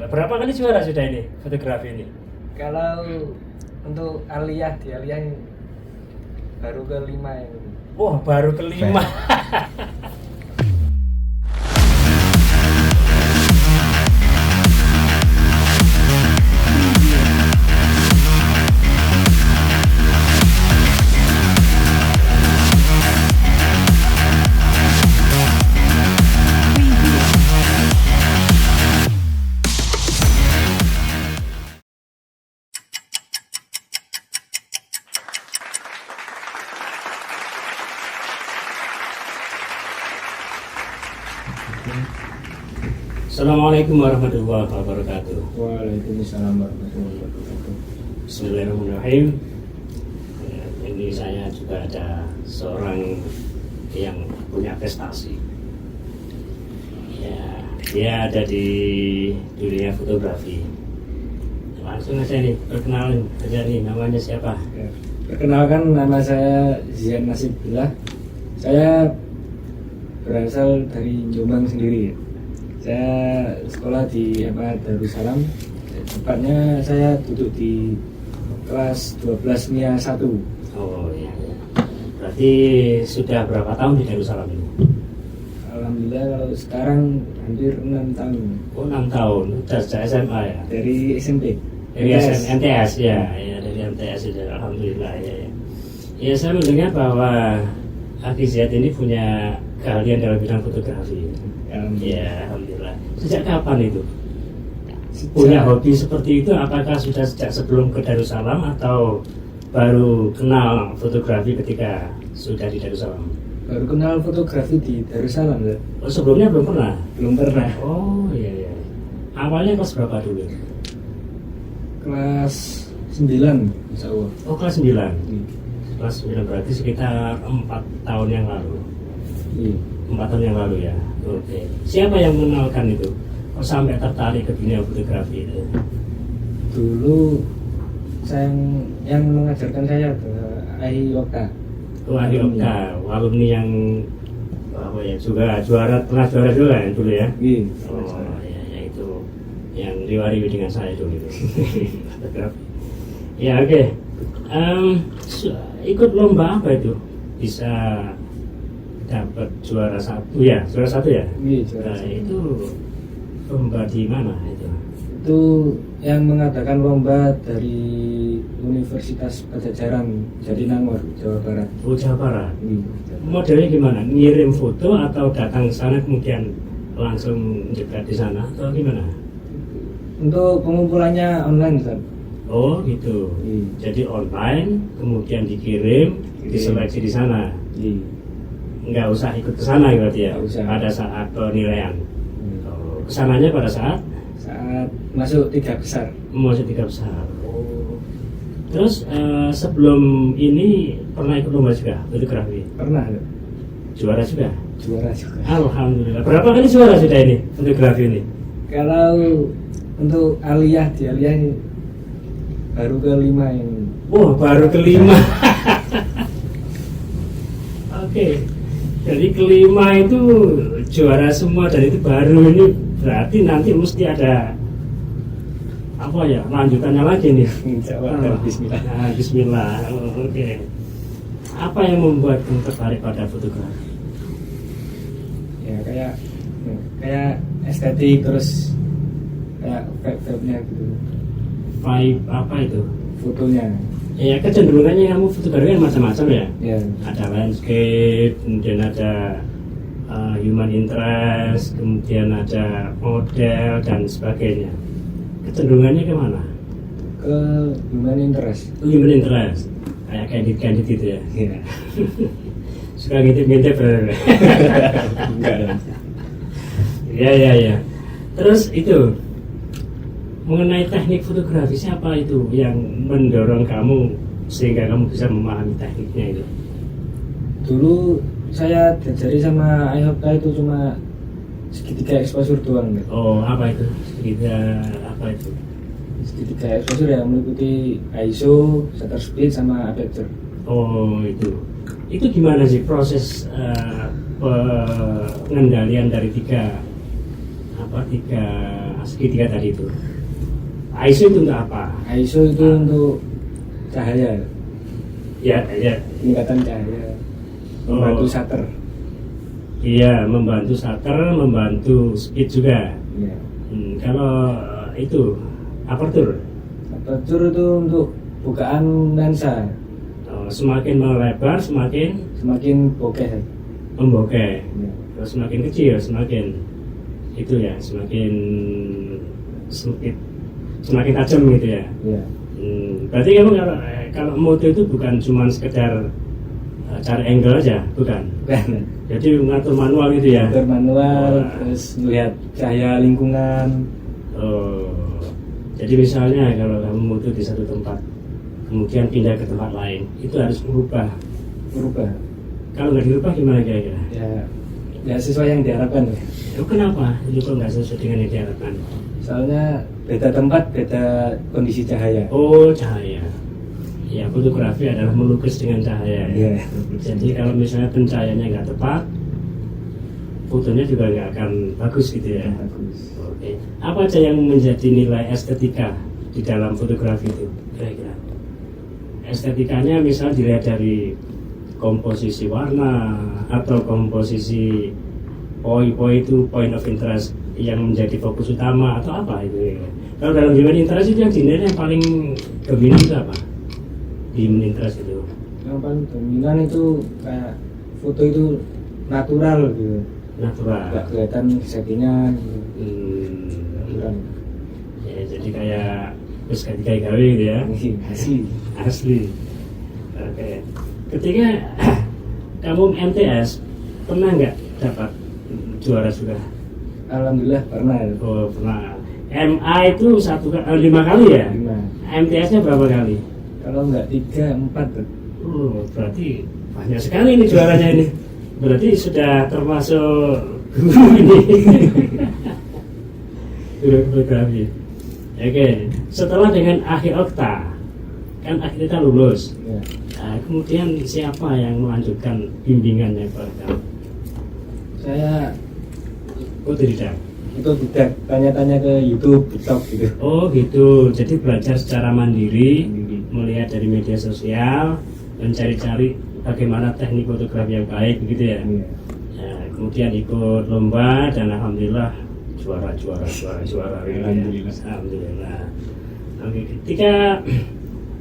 Alhamdulillah. Berapa kali juara sudah ini fotografi ini? Kalau untuk aliyah di aliyah ini baru kelima yang ini. Wah, baru kelima. Assalamualaikum warahmatullahi wabarakatuh. Waalaikumsalam warahmatullahi wabarakatuh. Bismillahirrahmanirrahim. Ini saya juga ada seorang yang punya prestasi. Ya, dia ada di dunia fotografi. Langsung aja nih, perkenalin aja nih, namanya siapa? Ya. Perkenalkan, nama saya Zian Nasibullah. Saya berasal dari Jombang sendiri. Saya sekolah di Darussalam. Tepatnya saya duduk di kelas 12 MIA 1. Oh iya, iya. Berarti sudah berapa tahun di Darussalam ini? Alhamdulillah kalau sekarang hampir 6 tahun. Oh, 6 tahun, sudah sejak SMA ya? Dari SMP. Dari MTS ya, ya dari MTS sudah, alhamdulillah ya. Ya saya mendengar bahwa Aki Ziyad ini punya keahlian dalam bidang fotografi. Ya, alhamdulillah. Sejak kapan itu? Punya hobi seperti itu? Apakah sudah sejak sebelum ke Darussalam atau baru kenal fotografi ketika sudah di Darussalam? Baru kenal fotografi di Darussalam. Oh, sebelumnya belum pernah? Belum pernah. Oh iya iya. Awalnya kelas berapa dulu? Kelas 9 insya Allah. Oh, kelas 9. Kelas 9 berarti sekitar 4 tahun yang lalu. Iya. 4 tahun yang lalu ya. Oke. Siapa yang mengenalkan itu? Kok sampai tertarik ke dunia fotografi itu? Dulu saya yang mengajarkan saya Ai Okta. Wah, Yoga, alumni yang apa ya, juga pernah juara juga ya dulu ya? Iya. Oh ya, ya itu yang riwari dengan saya dulu itu. Fotografi. Ya oke. Ikut lomba apa itu? Bisa dapat juara 1 ya? Juara 1 ya? Iya, juara Nah, 1. itu lomba di mana itu? Itu yang mengadakan lomba dari Universitas Pajajaran Jatinangor, Jawa Barat. Oh, Jawa Barat. Iya. Modelnya gimana? Ngirim foto atau datang ke sana kemudian langsung jegat di sana atau gimana? Untuk pengumpulannya online, Ustaz. Oh gitu. Iya. Jadi online, kemudian dikirim, diseleksi di sana. Iya. Nggak usah ikut ke sana berarti ya? Nggak usah. Pada saat penilaian. Oh, kesananya pada saat Saat masuk 3 besar. masuk 3 besar. Oh. Terus sebelum ini pernah ikut lomba juga fotografi? Pernah Juara juga? juara juga. Alhamdulillah. Berapa kali juara sudah ini fotografi ini? Kalau untuk aliyah di aliyah ini baru kelima yang ini. Wah, baru kelima. Oke. Jadi kelima itu juara semua dan itu baru ini berarti nanti mesti ada apa ya lanjutannya lagi nih. Bismillah. Nah, Bismillah. Oh, oke. Apa yang membuat kamu tertarik pada fotografi? Ya kayak estetik, terus kayak vibe-nya gitu, Vibe apa itu? fotonya. Ya kecenderungannya kamu fotografi kan macam-macam ya. Ya. Ada landscape, kemudian ada human interest, kemudian ada model dan sebagainya. Kecenderungannya kemana? Ke human interest. Human interest, kayak candid gitu ya. Iya. Suka ngintip-ngintip. Enggak lah. Ya. Terus itu mengenai teknik fotografi, siapa itu yang mendorong kamu sehingga kamu bisa memahami tekniknya itu? Dulu saya diajari sama Ayhokta itu cuma segitiga exposure doang gitu. Oh, apa itu? Segitiga apa itu? Segitiga exposure yang meliputi ISO, shutter speed, sama aperture. Oh, itu gimana sih proses pengendalian dari tiga segitiga tadi itu. ISO itu untuk apa? ISO itu untuk cahaya, Ya, peningkatan cahaya, membantu shutter. Iya, membantu shutter, membantu speed juga. Iya. Kalau itu aperture, Aperture itu untuk bukaan lensa, semakin melebar semakin bokeh. membokeh. Iya. Kalau semakin kecil semakin itu ya, semakin sempit, semakin tajam gitu ya. Iya. Berarti kamu kalau moto itu bukan cuma sekedar cari angle aja, bukan? Bukan. Jadi mengatur manual gitu ya. Atur manual, Wah. terus melihat cahaya lingkungan. Oh, jadi misalnya kalau kamu moto di satu tempat, kemudian pindah ke tempat lain, itu harus berubah. Kalau nggak dirubah gimana kira-kira? Ya sesuai yang diharapkan. Itu kenapa? Itu kok nggak sesuai dengan yang diharapkan? Soalnya beda tempat, beda kondisi cahaya. Oh, cahaya. Ya, fotografi adalah melukis dengan cahaya. Iya. Jadi kalau misalnya pencahayaannya nggak tepat, fotonya juga nggak akan bagus gitu ya. Bagus. Oke. Apa aja yang menjadi nilai estetika di dalam fotografi itu kira-kira? Estetikanya misal dilihat dari komposisi warna atau komposisi point itu point of interest yang menjadi fokus utama atau apa itu? Kalau dalam human interest itu yang dinilai yang paling dominan itu apa? Di human interest itu? Yang paling dominan itu kayak foto itu natural gitu. Natural. Nggak kelihatan settingnya gitu. Natural. Ya, jadi kayak terus ketika gawe gitu ya. Asli. Oke. Ketika kamu MTS pernah nggak dapat juara juga? Alhamdulillah pernah. Oh, pernah. MA itu 5 kali ya? 5. MTS-nya berapa kali? Kalau nggak 3, 4 tuh. Oh, berarti banyak sekali ini juaranya ini. Berarti sudah termasuk guru ini. Guru fotografi. Oke, setelah dengan akhir okta, kan kita lulus. Ya. Nah, kemudian siapa yang melanjutkan bimbingannya kepada kamu? Saya Oh, tidak. itu tidak tanya-tanya ke YouTube, TikTok gitu. Oh gitu, jadi belajar secara mandiri, Mandiri. melihat dari media sosial, mencari-cari bagaimana teknik fotografi yang baik, begitu ya. Iya. Ya, kemudian ikut lomba dan alhamdulillah juara gitu ya. Alhamdulillah. Alhamdulillah. Oke, ketika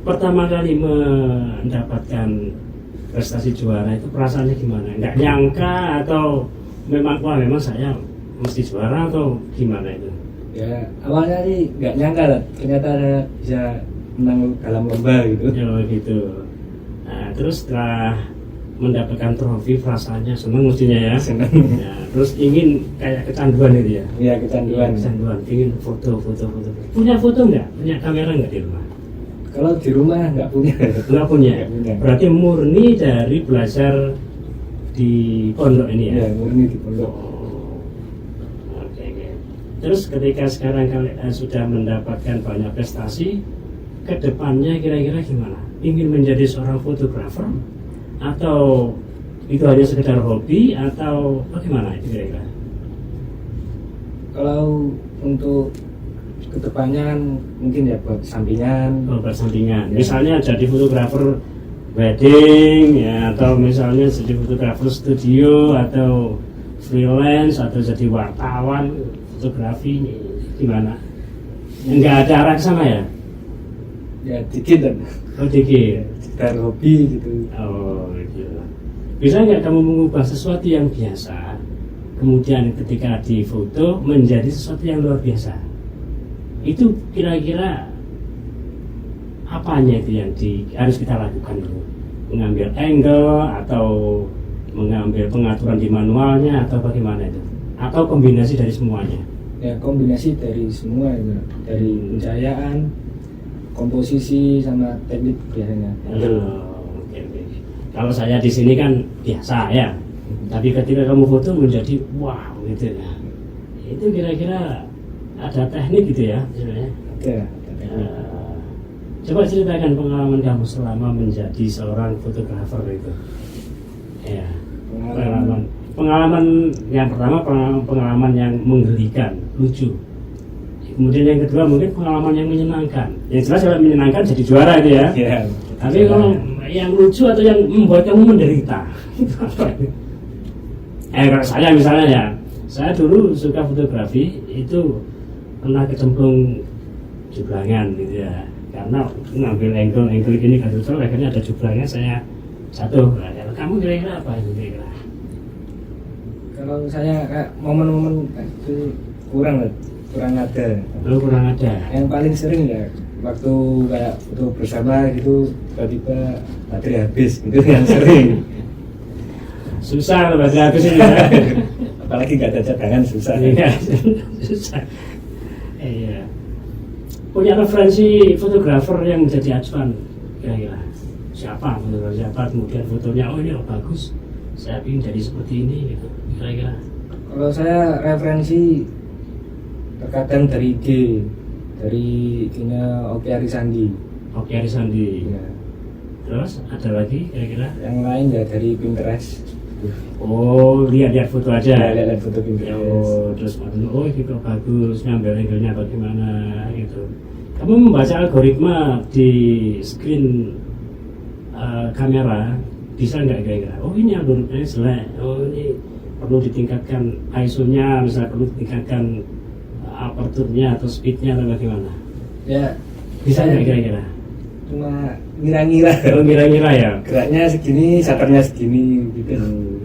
pertama kali mendapatkan prestasi juara itu perasaannya gimana? Nggak nyangka atau memang saya mesti juara atau gimana itu? Ya awalnya sih nggak nyangka lah, ternyata saya bisa menang dalam lomba gitu. Ya gitu. Nah, terus setelah mendapatkan trofi rasanya senang mestinya ya. Senang. Ya, terus ingin kayak kecanduan itu ya. Iya kecanduan. Kecanduan, ingin foto. Punya foto nggak? Punya kamera nggak di rumah? Kalau di rumah nggak punya. Nggak punya. Nggak punya. Berarti murni dari belajar di pondok ini ya. Iya murni di pondok. Oke. Terus ketika sekarang kalian sudah mendapatkan banyak prestasi, kedepannya kira-kira gimana? Ingin menjadi seorang fotografer atau itu hanya sekedar hobi atau bagaimana itu kira-kira? Kalau untuk kedepannya kan mungkin ya buat sampingan. Oh, bersampingan. Ya. Misalnya jadi fotografer wedding ya, atau misalnya jadi fotografer studio atau freelance atau jadi wartawan fotografi gimana? Enggak ada arah ke sana ya? Ya dikit dan Oh dikit. sekedar hobi gitu. Oh gitu. Bisa nggak kamu mengubah sesuatu yang biasa, kemudian ketika difoto menjadi sesuatu yang luar biasa? Itu kira-kira apanya itu yang harus kita lakukan itu? Mengambil angle atau mengambil pengaturan di manualnya atau bagaimana itu? Atau kombinasi dari semuanya? Ya kombinasi dari semua itu, dari pencahayaan, komposisi sama teknik biasanya. Oke. Kalau saya di sini kan biasa ya, tapi ketika kamu foto menjadi wow gitu ya. Itu kira-kira ada teknik gitu ya sebenarnya. Ada. Coba ceritakan pengalaman kamu selama menjadi seorang fotografer itu. Ya. Pengalaman yang pertama pengalaman yang menggelikan, lucu. Kemudian yang kedua mungkin pengalaman yang menyenangkan. Yang jelas kalau menyenangkan jadi juara itu ya. Iya. Tapi kalau yang lucu atau yang membuat kamu menderita, itu apa? Kalau saya misalnya ya, saya dulu suka fotografi itu pernah kecemplung jublangan gitu ya. Karena ngambil angle gini kan betul, akhirnya ada jublangan saya jatuh. Nah, kalau kamu kira-kira apa itu kira-kira? Kalau saya kayak momen-momen itu kurang ada. Lu kurang ada. Yang paling sering ya waktu kayak foto bersama gitu tiba-tiba baterai habis gitu yang sering. Susah kalau baterai habis ini ya. Apalagi nggak ada cadangan susah. Iya, susah. Iya. Punya referensi fotografer yang menjadi acuan kira-kira siapa fotografer siapa, kemudian fotonya oh ini bagus, saya ingin jadi seperti ini gitu kira-kira. Kalau saya referensi terkadang dari IG, dari IG-nya Oki Arisandi. Oke Arisandi. Ya. Terus ada lagi kira-kira? Yang lain ya dari Pinterest. Oh, lihat-lihat foto aja. Ya, lihat foto Pinterest. Oh, terus oh ini kok bagus, ngambil angle-nya bagaimana gitu. Kamu membaca algoritma di screen kamera bisa nggak kira-kira? Oh ini algoritmanya jelek. Oh ini perlu ditingkatkan ISO-nya, misalnya perlu ditingkatkan aperture-nya atau speed-nya atau bagaimana? Ya, Bisa nggak kira-kira? cuma ngira-ngira. Kalau ngira-ngira ya. Geraknya segini, shutternya segini gitu.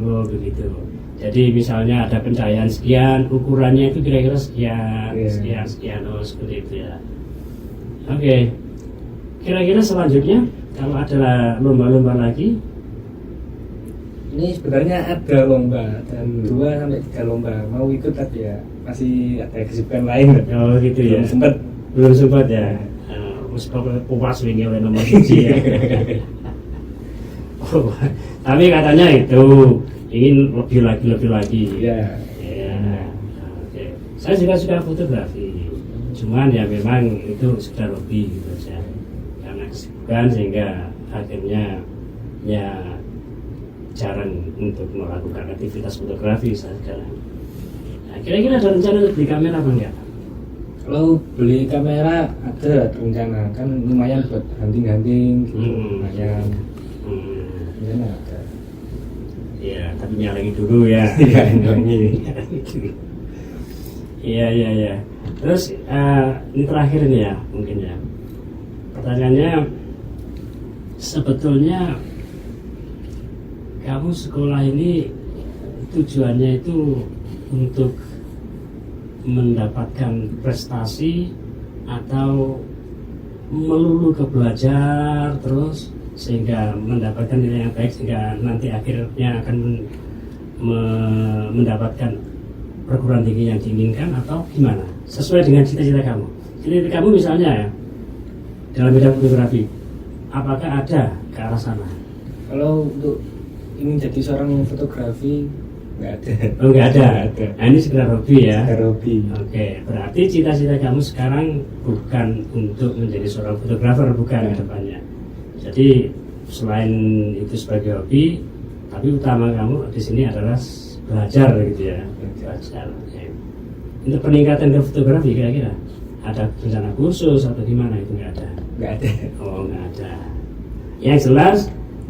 Oh begitu. Jadi misalnya ada pencahayaan sekian, ukurannya itu kira-kira sekian, Iya. sekian, oh seperti itu ya. Oke. Kira-kira selanjutnya kalau ada lomba-lomba lagi, Ini sebenarnya ada lomba dan 2 sampai 3 lomba. Mau ikut tapi ya masih ada kesibukan lain. oh gitu ya. Belum sempat. Belum sempat ya. Mesti puas wingi oleh nomor 1 ya. Oh, tapi katanya itu ingin lebih lagi. Ya. Ya, oke. Saya juga suka fotografi, cuman ya memang itu sekedar hobi gitu saja. Karena kesibukan sehingga akhirnya ya jarang untuk melakukan aktivitas fotografi saat sekarang. Nah, kira-kira ada rencana untuk beli kamera apa enggak? Kalau beli kamera ada rencana, kan lumayan buat hunting-hunting gitu. Lumayan. Rencana ada. Ya, tapi nyalengin dulu ya. Iya, nyalengin. Iya. Terus ini terakhir ini ya mungkin ya. Pertanyaannya sebetulnya kamu sekolah ini tujuannya itu untuk mendapatkan prestasi atau melulu ke belajar terus sehingga mendapatkan nilai yang baik sehingga nanti akhirnya akan mendapatkan perguruan tinggi yang diinginkan atau gimana? Sesuai dengan cita-cita kamu. Jadi kamu misalnya ya dalam bidang fotografi, apakah ada ke arah sana? Kalau untuk ingin jadi seorang fotografi nggak ada. Oh nggak ada. Nggak ada. Nah, ini sekedar hobi ya. Sekedar hobi. Oke, berarti cita-cita kamu sekarang bukan untuk menjadi seorang fotografer, bukan ke depannya. Jadi selain itu sebagai hobi, tapi utama kamu di sini adalah belajar gitu ya. Belajar. Oke. Untuk peningkatan ke fotografi kira-kira ada rencana kursus atau gimana itu nggak ada? Nggak ada. Oh nggak ada. Yang jelas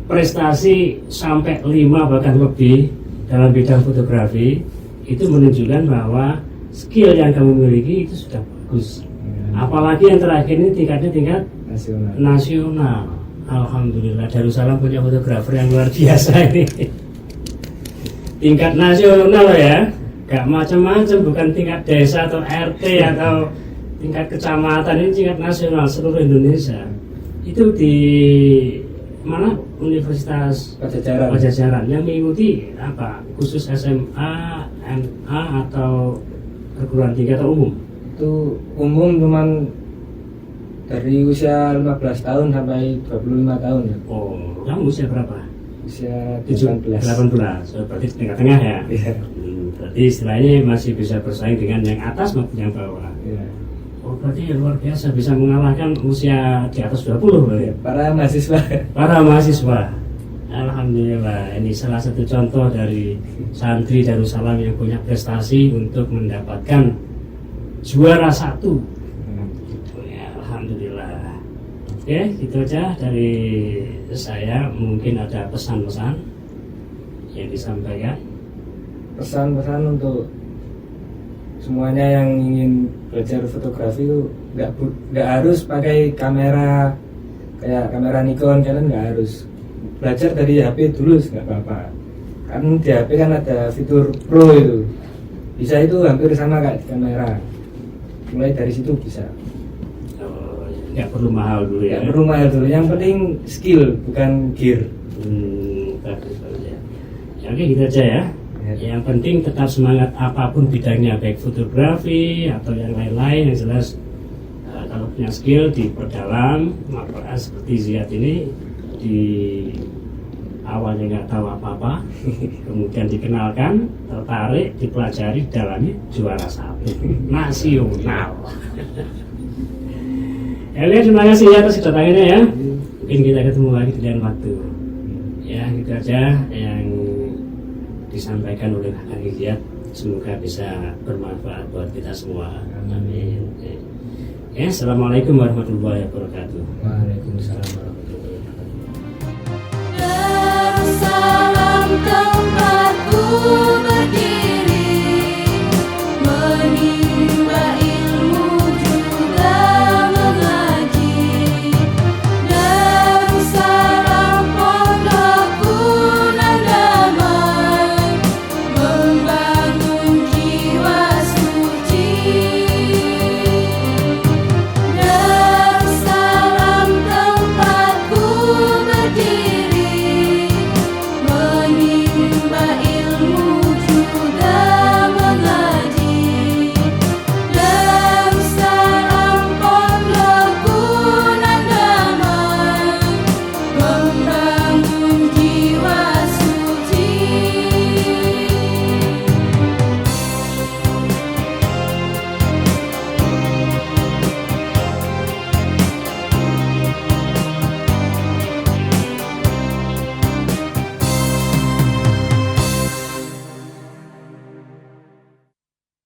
prestasi sampai 5 bahkan lebih dalam bidang fotografi itu menunjukkan bahwa skill yang kamu miliki itu sudah bagus. Apalagi yang terakhir ini tingkatnya tingkat nasional. Alhamdulillah Darussalam punya fotografer yang luar biasa ini. Tingkat nasional ya, gak macam-macam, bukan tingkat desa atau RT atau tingkat kecamatan, ini tingkat nasional seluruh Indonesia. Itu di mana? Universitas Pajajaran yang mengikuti apa? Khusus SMA, MA atau perguruan tinggi atau umum? Itu umum cuman dari usia 15 tahun sampai 25 tahun ya. Oh, kamu usia berapa? Usia 18. 18. So, berarti tengah-tengah ya? Iya. Berarti istilahnya masih bisa bersaing dengan yang atas maupun yang bawah. Iya. Oh, berarti luar biasa bisa mengalahkan usia di atas 20 berarti. Para mahasiswa. Para mahasiswa. Alhamdulillah, ini salah satu contoh dari santri Darussalam yang punya prestasi untuk mendapatkan juara 1 Oke, itu aja dari saya. Mungkin ada pesan-pesan yang disampaikan. Pesan-pesan untuk semuanya yang ingin belajar fotografi itu nggak harus pakai kamera kayak kamera Nikon, kalian nggak harus belajar dari HP dulu nggak apa-apa. Kan di HP kan ada fitur Pro itu, bisa itu hampir sama kayak di kamera. Mulai dari situ bisa. Nggak perlu mahal dulu ya. Nggak perlu mahal dulu. Yang penting skill bukan gear. Bagus ya. Ya, oke gitu aja ya. Yang penting tetap semangat apapun bidangnya, baik fotografi atau yang lain-lain. Yang jelas kalau punya skill diperdalam. Maka seperti Ziyad ini di awalnya nggak tahu apa-apa, kemudian dikenalkan, tertarik, dipelajari, dalami, juara satu nasional. Elia, terima kasih ya atas kedatangannya ya. Mungkin kita ketemu lagi di lain waktu. Ya, gitu aja yang disampaikan oleh Kang Ziyad. Semoga bisa bermanfaat buat kita semua. Amin. Ya, assalamualaikum warahmatullahi wabarakatuh. Waalaikumsalam warahmatullahi wabarakatuh. Salam tempat